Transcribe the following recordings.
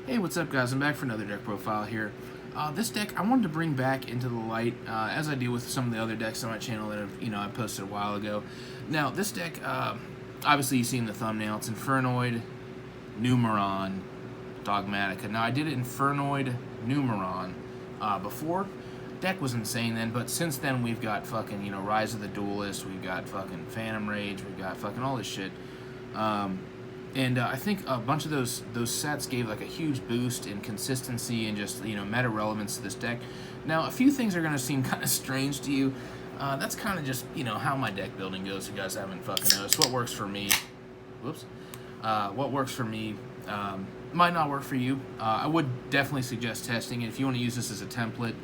Hey, what's up, guys? I'm back for another deck profile here. This deck I wanted to bring back into the light, as I do with some of the other decks on my channel that I posted a while ago. Now, this deck, obviously you've seen the thumbnail. It's Infernoid Numeron Dogmatika. Now, I did Infernoid Numeron before. Deck was insane then, but since then we've got fucking, Rise of the Duelist, we've got fucking Phantom Rage, we've got fucking all this shit. And I think a bunch of those sets gave like a huge boost in consistency and just, meta relevance to this deck. Now, a few things are going to seem kind of strange to you. That's kind of just, how my deck building goes. If you guys haven't fucking noticed. What works for me, what works for me might not work for you. I would definitely suggest testing it. If you want to use this as a template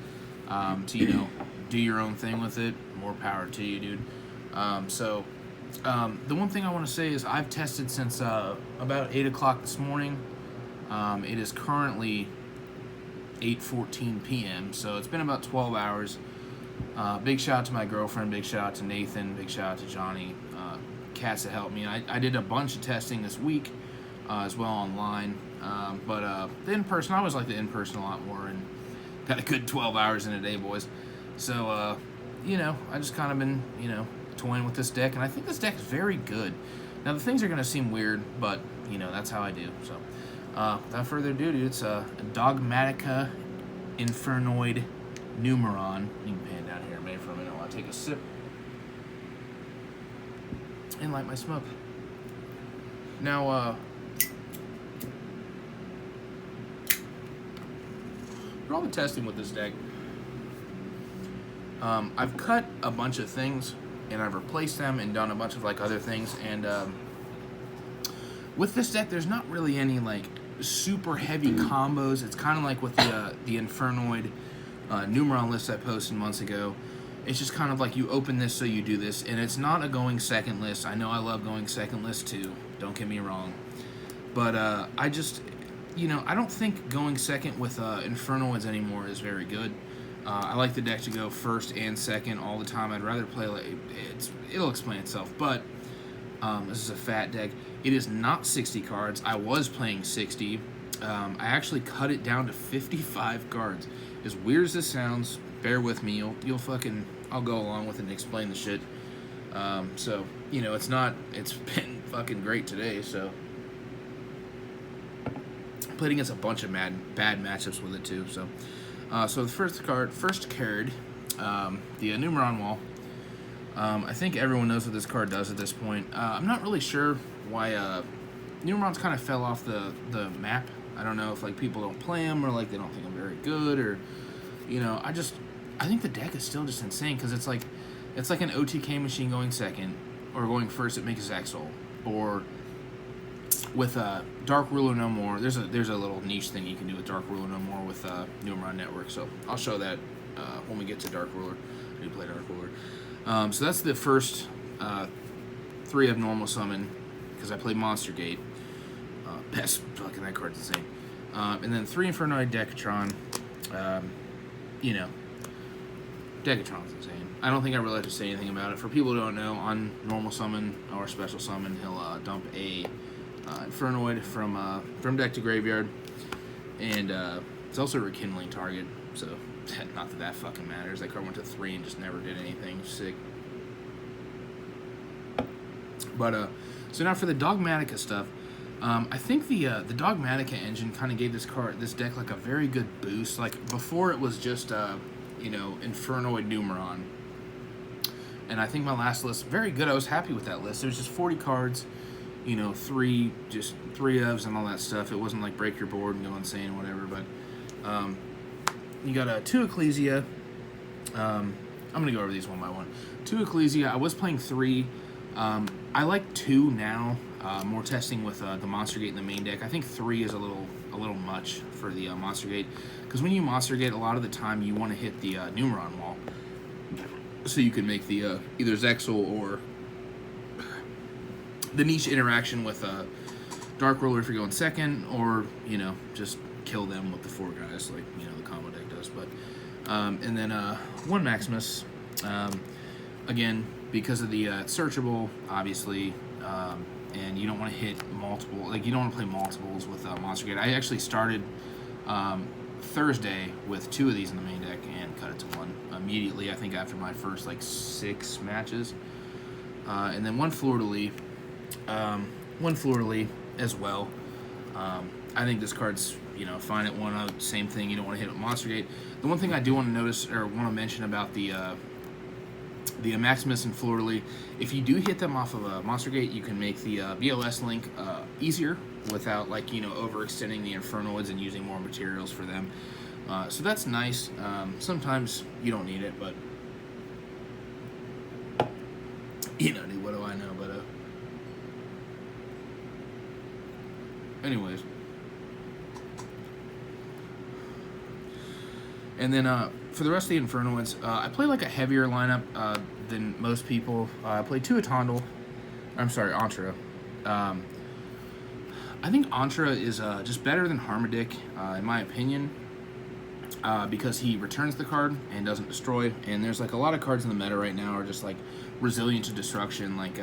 to, do your own thing with it, more power to you, dude. The one thing I want to say is I've tested since about 8 o'clock this morning. It is currently 8:14 p.m., so it's been about 12 hours. Big shout out to my girlfriend, big shout out to Nathan, big shout out to Johnny, cats that helped me. I did a bunch of testing this week as well online, but the in-person, I always like the in-person a lot more, and got a good 12 hours in a day, boys. So, I just kind of been, toying with this deck, and I think this deck is very good. Now, the things are going to seem weird, but, that's how I do. So, without further ado, dude, it's a Dogmatika Infernoid Numeron. You can pan down here, maybe for a minute while I take a sip and light my smoke. Now, for all the testing with this deck, I've cut a bunch of things and I've replaced them and done a bunch of other things, and with this deck there's not really any super heavy combos. It's kind of like with the Infernoid Numeron list I posted months ago. It's just kind of like you open this so you do this, and it's not a going second list. I know I love going second list too, don't get me wrong, but I just, I don't think going second with Infernoids anymore is very good. I like the deck to go first and second all the time. I'd rather play it'll explain itself, but this is a fat deck. It is not 60 cards. I was playing 60. I actually cut it down to 55 cards. As weird as this sounds, bear with me. I'll go along with it and explain the shit. So, it's been fucking great today, so. Played against a bunch of bad matchups with it too, so. So the first card, the Numeron Wall. I think everyone knows what this card does at this point. I'm not really sure why Numerons kind of fell off the map. I don't know if people don't play them, or they don't think I'm very good, or I think the deck is still just insane, because it's like an OTK machine going second, or going first. It makes Zexal, or with Dark Ruler No More. There's a little niche thing you can do with Dark Ruler No More with Numeron Network, so I'll show that when we get to Dark Ruler. I do play Dark Ruler. So that's the first 3 of normal summon, because I play Monster Gate. Best fucking, that card's insane. And then 3 Infernoid Dekatron. Dekatron's insane. I don't think I really have to say anything about it. For people who don't know, on normal summon or special summon, he'll dump a Infernoid from deck to graveyard, and it's also a rekindling target, so not that fucking matters. That card went to 3 and just never did anything. Sick. But so now for the Dogmatika stuff, I think the Dogmatika engine kind of gave this deck a very good boost. Before, it was just Infernoid Numeron, and I think my last list, very good. I was happy with that list. It was just 40 cards. 3 ofs and all that stuff. It wasn't break your board and go insane or whatever, but you got 2 Ecclesia. I'm going to go over these one by one. 2 Ecclesia. I was playing 3. I like 2 now, more testing with the Monster Gate in the main deck. I think 3 is a little much for the Monster Gate, because when you Monster Gate, a lot of the time you want to hit the Numeron Wall, so you can make the either Zexal or the niche interaction with Dark Ruler if you're going second, or just kill them with the 4 guys the combo deck does. But and then 1 Maximus, again, because of the searchable, obviously, and you don't want to hit multiple, like you don't want to play multiples with Monster Gate. I actually started Thursday with 2 of these in the main deck and cut it to 1 immediately. I think after my first like 6 matches, and then one Fleur de Lis, as well. I think this card's fine at 1. Same thing. You don't want to hit with Monster Gate. The one thing I do want to notice or want to mention about the Maximus and Fleur de Lis, if you do hit them off of a Monster Gate, you can make the BLS link easier without overextending the Infernoids and using more materials for them. So that's nice. Sometimes you don't need it, but dude, what do I know? But anyways. And then for the rest of the Infernoids, I play like a heavier lineup than most people. I play 2 Atondal. I'm sorry, Entra. I think Entra is just better than Harmadic, in my opinion, because he returns the card and doesn't destroy. And there's like a lot of cards in the meta right now are just like resilient to destruction, like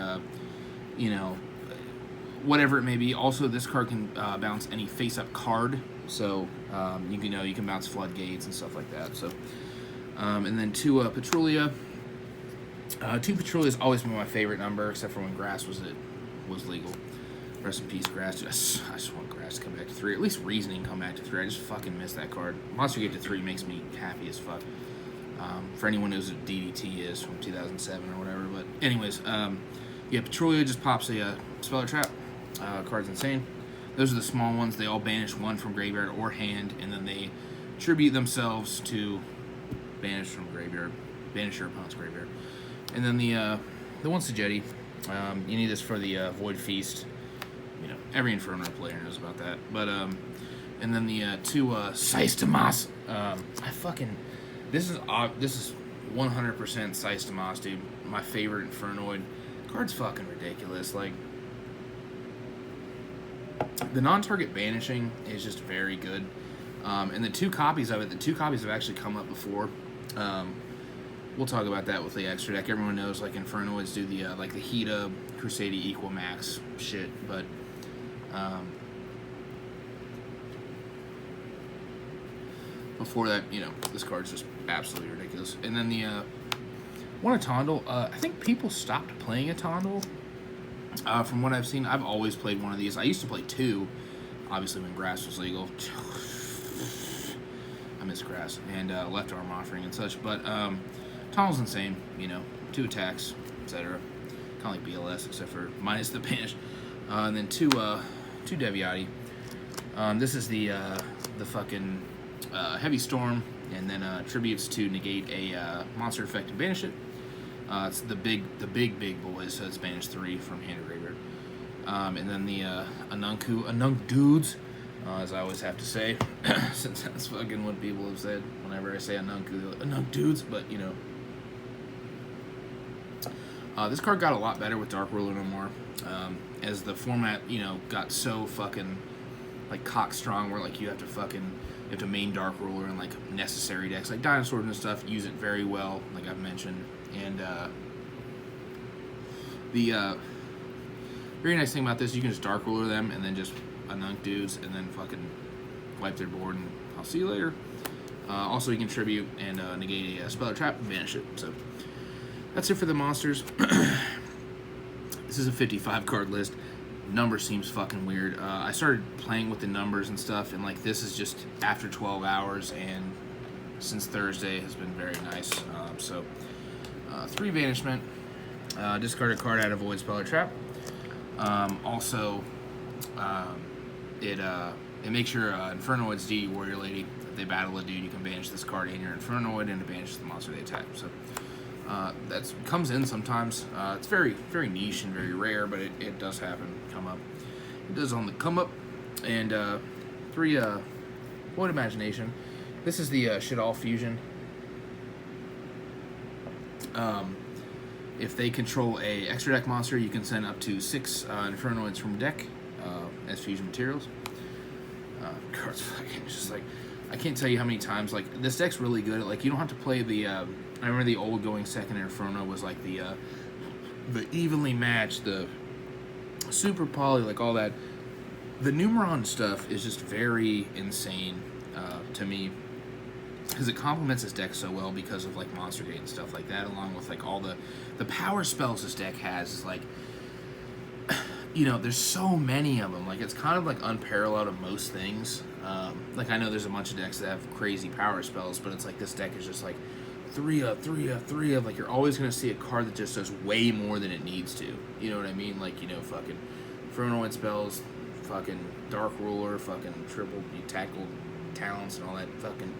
whatever it may be. Also, this card can bounce any face-up card, so you can bounce floodgates and stuff like that. So, and then 2 Petrulia. 2 Petrulia has always been my favorite number, except for when Grass was legal. Rest in peace, Grass. I just want Grass to come back to 3. At least Reasoning come back to 3. I just fucking miss that card. Monster Gate to 3 makes me happy as fuck. For anyone who knows what DDT is from 2007 or whatever. But anyways, yeah, Petrulia just pops a Speller Trap. Card's insane. Those are the small ones. They all banish 1 from graveyard or hand, and then they tribute themselves to banish from graveyard, banish your opponent's graveyard. And then the 1 Sagetti, you need this for the Void Feast. Every Inferno player knows about that. But and then the 2 Sistemas. This is 100% Sistemas, dude. My favorite Infernoid. Card's fucking ridiculous. Like, the non-target banishing is just very good. And the 2 copies of it, have actually come up before. We'll talk about that with the extra deck. Everyone knows, like, Infernoids do the, the Hida, Crusade equal max shit, but, before that, this card's just absolutely ridiculous. And then the, 1 Atondal, I think people stopped playing Atondal. From what I've seen, I've always played 1 of these. I used to play 2, obviously when Grass was legal. I miss Grass and Left Arm Offering and such. But Atondal's insane, 2 attacks, etc. Kind of like BLS, except for minus the banish. And then 2 Deviati. This is the fucking Heavy Storm, and then tributes to negate a monster effect and banish it. It's the big boys, so it's banished 3 from hand to graveyard. And then the Anunk Dudes, as I always have to say, since that's fucking what people have said whenever I say Anunk Dudes, but this card got a lot better with Dark Ruler no more. As the format, got so fucking like cock strong, where like you have to main Dark Ruler and like necessary decks like Dinosaurs and stuff use it very well, like I've mentioned. And the very nice thing about this, you can just Dark Ruler them and then just Anunk Dudes and then fucking wipe their board and I'll see you later. Also, you can tribute and negate a Speller Trap and banish it. So that's it for the monsters. This is a 55 card list. Number seems fucking weird. I started playing with the numbers and stuff, and like this is just after 12 hours, and since Thursday has been very nice. 3 Banishment, discard a card out of Void Speller Trap. It makes your Infernoids DD Warrior Lady. If they battle a dude, you can banish this card in your Infernoid and it banishes the monster they attack. So that comes in sometimes. It's very, very niche and very rare, but it does happen. Come up. It does on the come up. And 3 Void Imagination. This is the Shadal Fusion. If they control a extra deck monster, you can send up to 6 Infernoids from deck as fusion materials. Cards fucking just like, I can't tell you how many times, like, this deck's really good at, like, you don't have to play the, I remember the old going second Inferno was like the evenly matched, the super poly, like all that. The Numeron stuff is just very insane to me, because it complements this deck so well because of like Monster Gate and stuff like that, along with like all the power spells this deck has. Is like, you know, there's so many of them. Like, it's kind of like unparalleled of most things. Like, I know there's a bunch of decks that have crazy power spells, but it's like this deck is just like 3 of. Like, you're always going to see a card that just does way more than it needs to. You know what I mean? Like, you know, fucking Infernoid spells, fucking Dark Ruler, fucking triple tactical talents and all that fucking.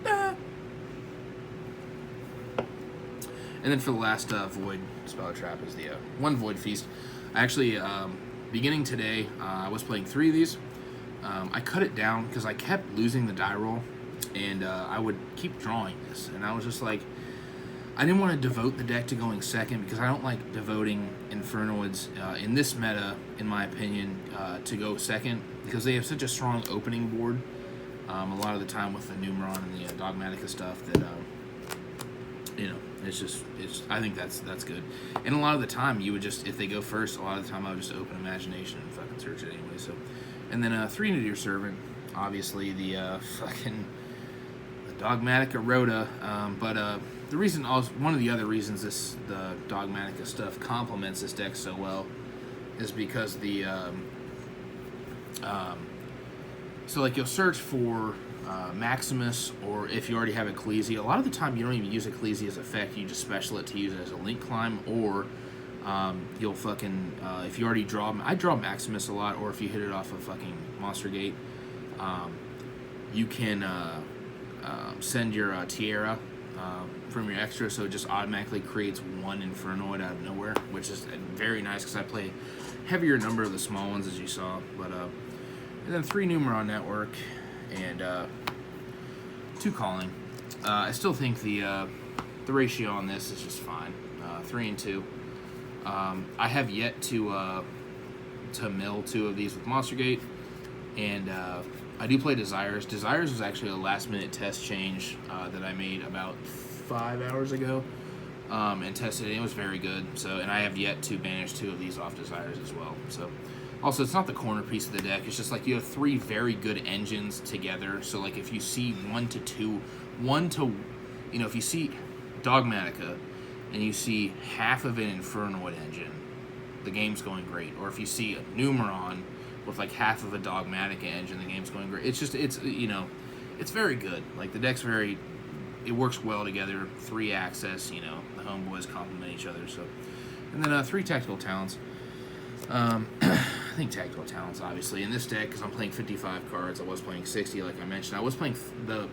And then for the last Void Spell Trap is the one Void Feast. I actually, beginning today, I was playing 3 of these. I cut it down because I kept losing the die roll, and I would keep drawing this. And I was just like, I didn't want to devote the deck to going second, because I don't like devoting Infernoids in this meta, in my opinion, to go second, because they have such a strong opening board. A lot of the time with the Numeron and the Dogmatika stuff that, you know, I think that's good. And a lot of the time, you would just, if they go first, a lot of the time I would just open Imagination and fucking search it anyway. So, and then 3 into your Servant, obviously the fucking the Dogmatika Rhoda. But the reason, one of the other reasons the Dogmatika stuff complements this deck so well is because the so like you'll search for Maximus, or if you already have Ecclesia, a lot of the time you don't even use Ecclesia's effect, you just special it to use it as a link climb, or you'll fucking, if you already I draw Maximus a lot, or if you hit it off of fucking Monster Gate, you can send your Tierra from your extra, so it just automatically creates 1 Infernoid out of nowhere, which is very nice, because I play heavier number of the small ones, as you saw, but, and then 3 Numeron Network, and 2 Calling. I still think the ratio on this is just fine. 3 and 2. I have yet to mill 2 of these with Monster Gate, and I do play Desires. Desires was actually a last-minute test change that I made about 5 hours ago, and tested it. It was very good. So, and I have yet to banish 2 of these off Desires as well. So. Also, it's not the corner piece of the deck. It's just like you have 3 very good engines together. So, like, if you see 1 to 2, you know, if you see Dogmatika and you see half of an Infernoid engine, the game's going great. Or if you see a Numeron with like half of a Dogmatika engine, the game's going great. It's just, you know, it's very good. Like, the deck's it works well together. 3 access, you know, the homeboys complement each other. So, and then 3 tactical talents. I think tactical talents, obviously. In this deck, because I'm playing 55 cards, I was playing 60, like I mentioned. I was playing the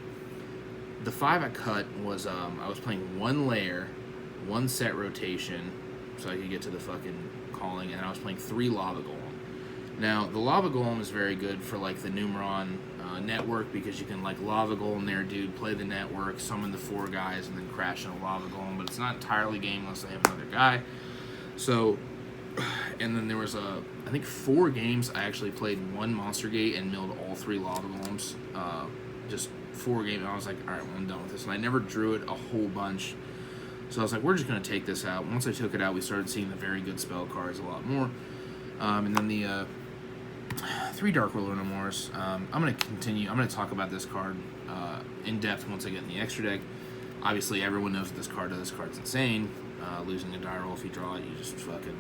5 I cut was I was playing 1 layer, 1 set rotation, so I could get to the fucking Calling, and I was playing 3 Lava Golem. Now, the Lava Golem is very good for like the Numeron network, because you can like Lava Golem there, dude, play the network, summon the 4 guys, and then crash in a Lava Golem. But it's not entirely game unless they have another guy. So. And then there was I think 4 games I actually played 1 Monster Gate and milled all 3 Lava Golems. Just 4 games. And I was like, all right, well, I'm done with this. And I never drew it a whole bunch. So I was like, we're just going to take this out. Once I took it out, we started seeing the very good spell cards a lot more. And then the 3 Dark Ruler No Mores. I'm going to continue. I'm going to talk about this card in depth once I get in the extra deck. Obviously, everyone knows what this card does. This card's insane. Losing a die roll, if you draw it, you just fucking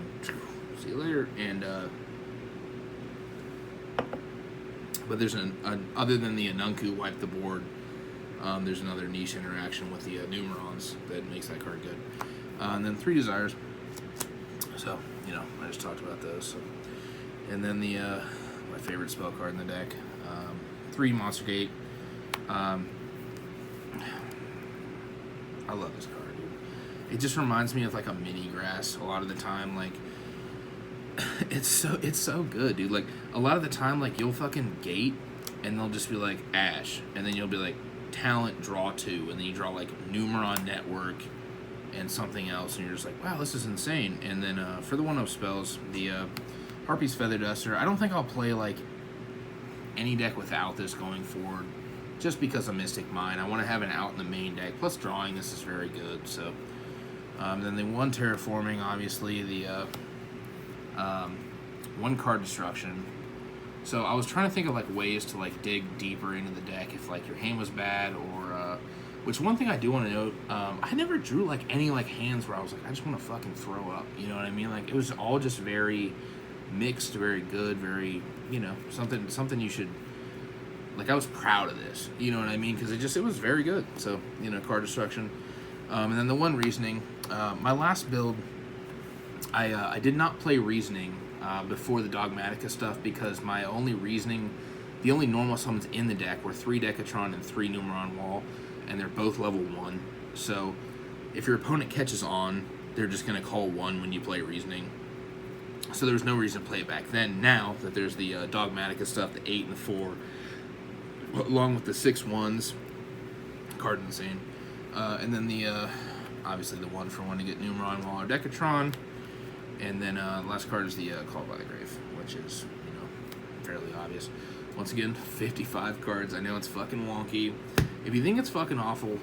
see you later. And but there's other than the Anunku wipe the board, there's another niche interaction with the Numerons that makes that card good. And then 3 Desires. So, you know, I just talked about those. So. And then the my favorite spell card in the deck, 3 Monster Gate. I love this card. It just reminds me of like a mini grass a lot of the time. Like, it's so good, dude. Like, a lot of the time, like, you'll fucking gate and they'll just be like Ash, and then you'll be like talent, draw 2, and then you draw like Numeron Network and something else, and you're just like, wow, this is insane. And then for the 1-0 spells, the Harpy's Feather Duster, I don't think I'll play like any deck without this going forward, just because of Mystic Mine. I want to have it out in the main deck. Plus drawing this is very good. So then the 1 Terraforming, obviously the 1 card destruction. So I was trying to think of like ways to like dig deeper into the deck if like your hand was bad, or which one thing I do want to note, I never drew like any like hands where I was like, I just want to fucking throw up. You know what I mean? Like it was all just very mixed, very good, very, you know, something you should, like I was proud of this. You know what I mean? Because it was very good. So, you know, card destruction. And then the one reasoning, my last build, I did not play reasoning before the Dogmatika stuff, because my only reasoning, the only normal summons in the deck were 3 Decatron and 3 Numeron Wall, and they're both level 1. So if your opponent catches on, they're just going to call 1 when you play reasoning. So there was no reason to play it back then. Now that there's the Dogmatika stuff, the 8 and the 4, along with the 6 1s, card insane. And then the obviously the 1 for 1 to get Numeron Wall or Decatron. And then last card is the Call by the Grave, which is, you know, fairly obvious. Once again, 55 cards. I know it's fucking wonky. If you think it's fucking awful,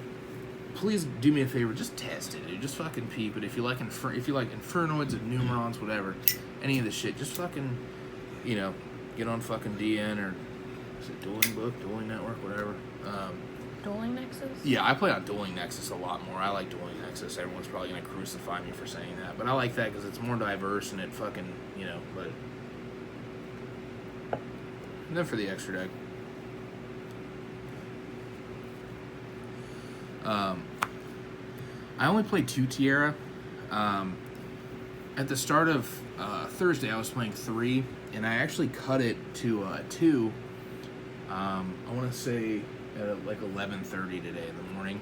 please do me a favor, just test it, dude. Just fucking peep it. If you like Infernoids and Numerons, whatever, any of this shit, just fucking, you know, get on fucking DN or is it Dueling Book, Dueling Network, whatever. Dueling Nexus? Yeah, I play on Dueling Nexus a lot more. I like Dueling Nexus. Everyone's probably going to crucify me for saying that. But I like that because it's more diverse and it fucking, you know, but... And then for the extra deck. I only played 2 Tierra. At the start of Thursday, I was playing 3, and I actually cut it to 2. I want to say at like 11:30 today in the morning,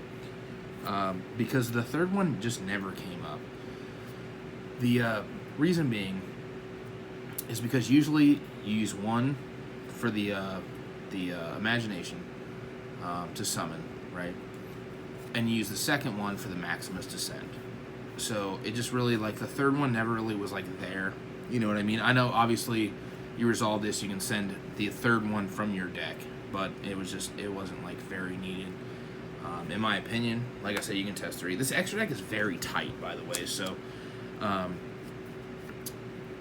because the third one just never came up. The reason being is because usually you use 1 for the imagination to summon, right? And you use the second one for the Maximus to send. So it just really, like, the third one never really was, like, there. You know what I mean? I know, obviously, you resolve this, you can send the third one from your deck. But it wasn't, like, very needed. In my opinion, like I said, you can test 3. This extra deck is very tight, by the way. So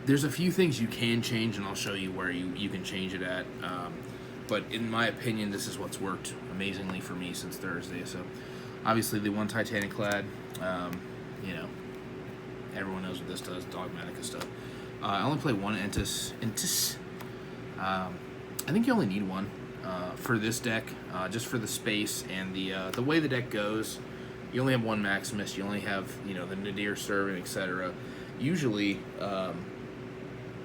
there's a few things you can change, and I'll show you where you can change it at. But in my opinion, this is what's worked amazingly for me since Thursday. So obviously the 1 Titanic Clad, you know, everyone knows what this does, Dogmatika stuff. I only play 1 Entis. I think you only need 1 for this deck, just for the space and the way the deck goes. You only have 1 Maximus. You only have, you know, the Nadir Servant, etc. Usually,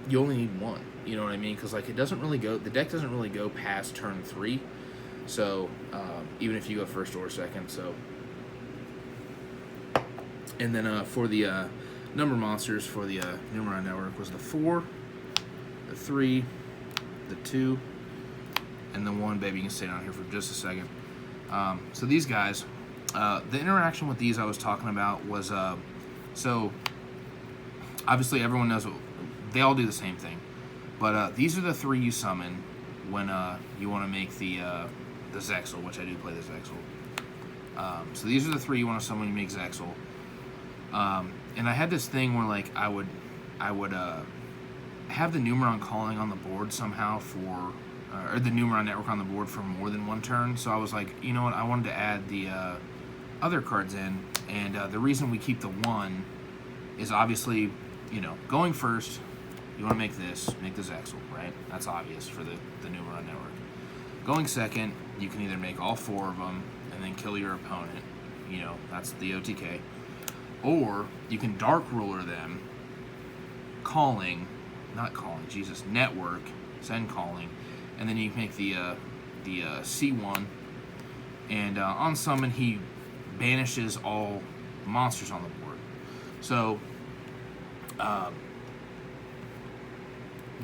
you only need 1. You know what I mean? Because like the deck doesn't really go past turn 3. So even if you go first or second, so. And then for the number monsters for the Numeron Network was the 4, the 3, the 2, and the 1. Baby, you can stay down here for just a second. So these guys, the interaction with these I was talking about was, so obviously everyone knows they all do the same thing, but these are the 3 you summon when you want to make the Zexal, which I do play the Zexal. So these are the 3 you want to summon when you make Zexal. And I had this thing where like I would have the Numeron calling on the board somehow for, or the Numeron Network on the board for more than 1 turn. So I was like, you know what, I wanted to add the other cards in, and the reason we keep the 1 is obviously, you know, going first, you want to make the Zexal, right? That's obvious for the Numeron Network. Going second, you can either make all 4 of them and then kill your opponent, you know, that's the OTK. Or you can Dark Ruler them, Network, send calling, and then you can make the C1, and on summon he banishes all monsters on the board. So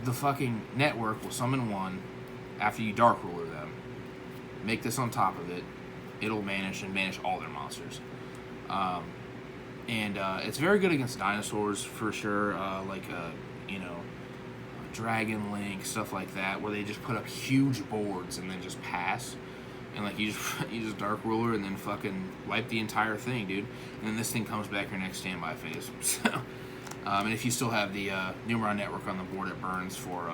the fucking Network will summon 1 after you Dark Ruler them, make this on top of it, it'll banish all their monsters. And it's very good against dinosaurs for sure, you know, Dragon Link, stuff like that, where they just put up huge boards and then just pass, and like you just Dark Ruler and then fucking wipe the entire thing, dude. And then this thing comes back your next standby phase. So And if you still have the Numeron network on the board, it burns for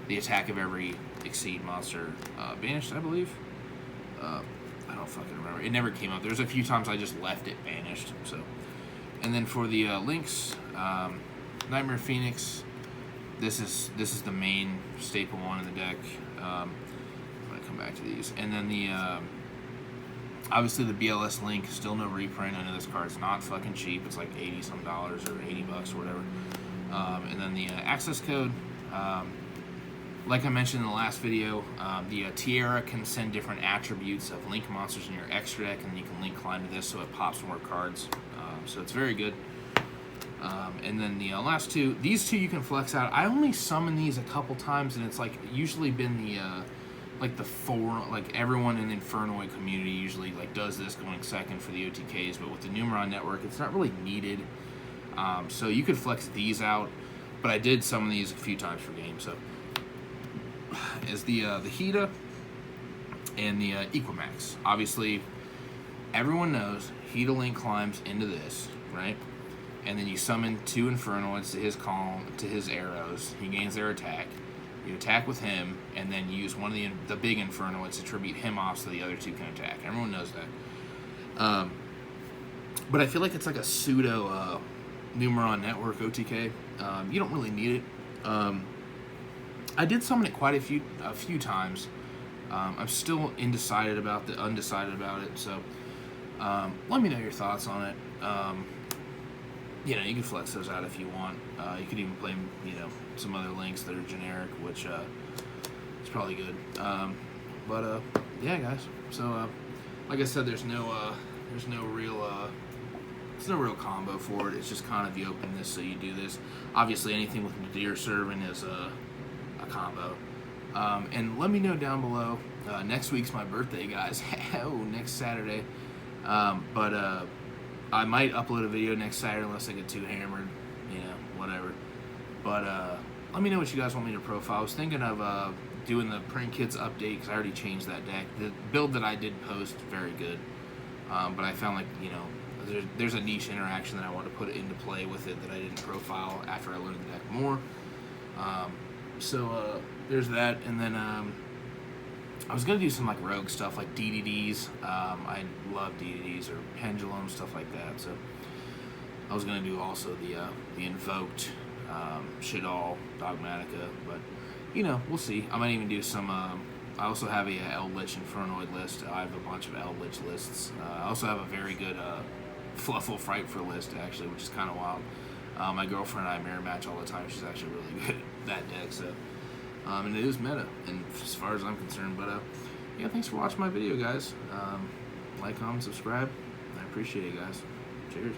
the attack of every Exceed monster banished, I believe. I don't fucking remember. It never came up. There's a few times I just left it banished. So, and then for the links, Nightmare Phoenix. This is the main staple one in the deck. I'm gonna come back to these, and then the obviously the BLS link. Still no reprint. I know this card's not fucking cheap. It's like $80 some or $80 or whatever. And then the access code. Like I mentioned in the last video, the Tiara can send different attributes of link monsters in your extra deck, and then you can link climb to this so it pops more cards. So it's very good. And then the last two, these two you can flex out. I only summon these a couple times, and it's like usually been the like the like everyone in the Infernoid community usually like does this going second for the OTKs, but with the Numeron network, it's not really needed. So you could flex these out, but I did summon these a few times per game. So is the Hida and the Equimax. Obviously, everyone knows Hida link climbs into this, right? And then you summon 2 Infernoids to his column, to his arrows. He gains their attack. You attack with him, and then use one of the big Infernoids to tribute him off so the other 2 can attack. Everyone knows that. But I feel like it's like a pseudo Numeron network OTK. You don't really need it. I did summon it quite a few times. I'm still undecided about it. So let me know your thoughts on it. You know, you can flex those out if you want. You could even play, you know, some other links that are generic, which is probably good. But yeah, guys. So like I said, there's no real combo for it. It's just kind of you open this, so you do this. Obviously, anything with Nadir serving is a combo. And let me know down below. Next week's my birthday, guys. Oh, next Saturday. But I might upload a video next Saturday unless I get too hammered, you know, whatever. But let me know what you guys want me to profile. I was thinking of doing the Print Kits update because I already changed that deck. The build that I did post, very good. But I found like, you know, there's a niche interaction that I want to put into play with it that I didn't profile after I learned the deck more. So there's that. And then I was going to do some like rogue stuff like DDDs. I love DDDs or Pendulum, stuff like that. So I was going to do also the Invoked Shit-All Dogmatika. But, you know, we'll see. I might even do some... I also have a Eldritch Infernoid list. I have a bunch of Eldritch lists. I also have a very good Fluffle Frightful list, actually, which is kind of wild. My girlfriend and I mirror match all the time. She's actually really good at that deck, so... and it is meta, and as far as I'm concerned. But yeah, thanks for watching my video, guys. Like, comment, subscribe. I appreciate it, guys. Cheers.